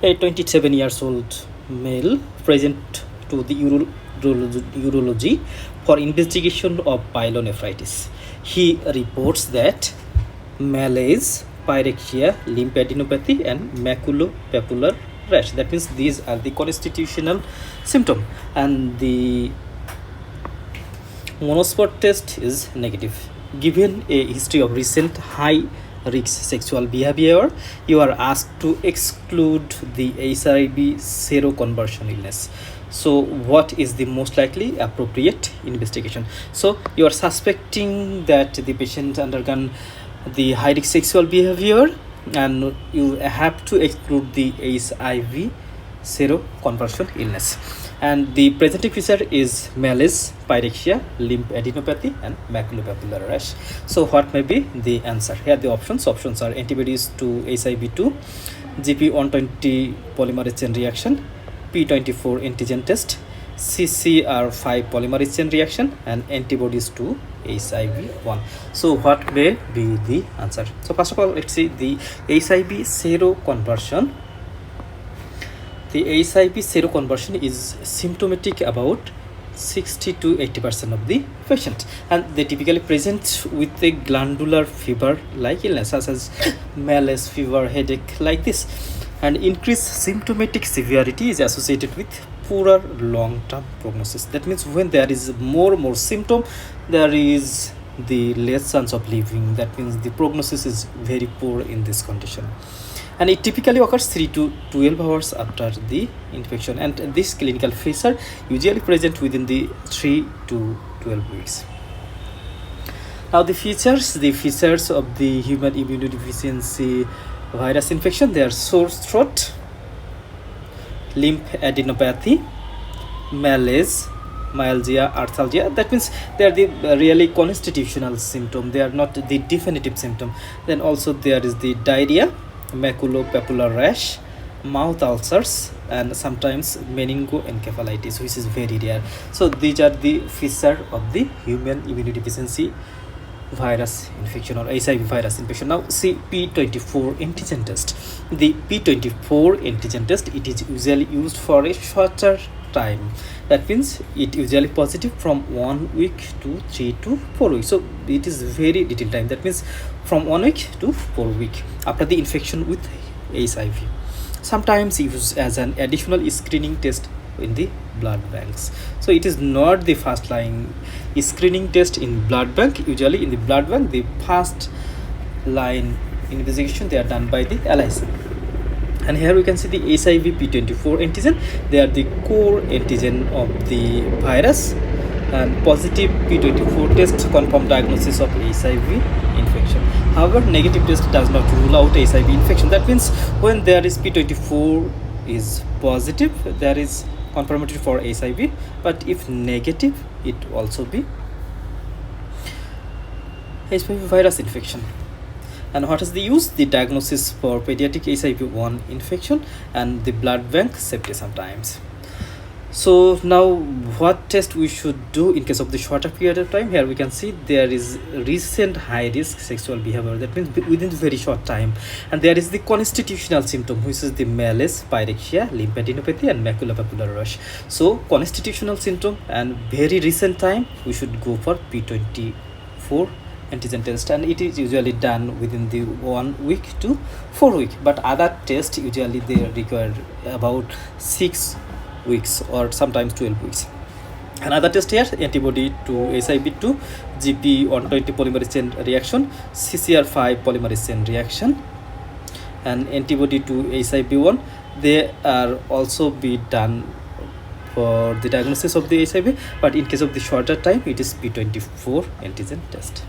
A 27 years old male present to the urology for investigation of pyelonephritis. He reports that malaise, pyrexia, lymphadenopathy, and maculopapular rash. That means these are the constitutional symptoms, and the monospot test is negative. Given a history of recent high risk sexual behavior, you are asked to exclude the HIV seroconversion illness. So, what is the most likely appropriate investigation? So, you are suspecting that the patient undergone the high risk sexual behavior, and you have to exclude the HIV seroconversion illness. And the presenting feature is malaise, pyrexia, lymphadenopathy, and maculopapular rash. So, what may be the answer? Here, the options are antibodies to HIV2, GP120 polymerase chain reaction, P24 antigen test, CCR5 polymerase chain reaction, and antibodies to HIV1. So, what may be the answer? So, first of all, let's see the HIV seroconversion. The HIV seroconversion is symptomatic about 60 to 80% of the patient, and they typically present with a glandular fever like illness such as malaise, fever, headache like this, and increased symptomatic severity is associated with poorer long-term prognosis. That means when there is more symptom, there is the less chance of living. That means the prognosis is very poor in this condition, and it typically occurs 3 to 12 hours after the infection, and this clinical feature usually present within the 3 to 12 weeks. Now the features of the human immunodeficiency virus infection, they are sore throat, lymphadenopathy, malaise, myalgia, arthalgia. That means they are the really constitutional symptom, they are not the definitive symptom. Then also there is the diarrhea, maculopapular rash, mouth ulcers, and sometimes meningoencephalitis, which is very rare. So these are the features of the human immunodeficiency virus infection or HIV virus infection. Now see P24 antigen test. The P24 antigen test, it is usually used for a shorter time. That means it usually positive from 1 week to 3 to 4 weeks. So it is very little time. That means from 1 week to 4 weeks after the infection with HIV. Sometimes used as an additional screening test in the blood banks. So it is not the first line screening test in blood bank. Usually in the blood bank, the first line investigation, they are done by the LIC. And here we can see the HIV P24 antigen. They are the core antigen of the virus, and positive P24 test confirm diagnosis of HIV infection. However, negative test does not rule out HIV infection. That means when there is P24 is positive, there is confirmatory for HIV, but if negative, it also be HIV virus infection. And what is the use? The diagnosis for pediatric HIV-1 infection and the blood bank safety sometimes. So now what test we should do in case of the shorter period of time? Here we can see there is recent high risk sexual behavior. That means within very short time, and there is the constitutional symptom, which is the malaise, pyrexia, lymphadenopathy, and maculopapular rash. So constitutional symptom and very recent time, we should go for P24 antigen test, and it is usually done within the 1 week to 4 weeks. But other tests usually they require about 6 weeks or sometimes 12 weeks. Another test here, antibody to HIV2, GP120 polymerase chain reaction, CCR5 polymerase chain reaction, and antibody to HIV1. They are also be done for the diagnosis of the HIV, but in case of the shorter time, it is P24 antigen test.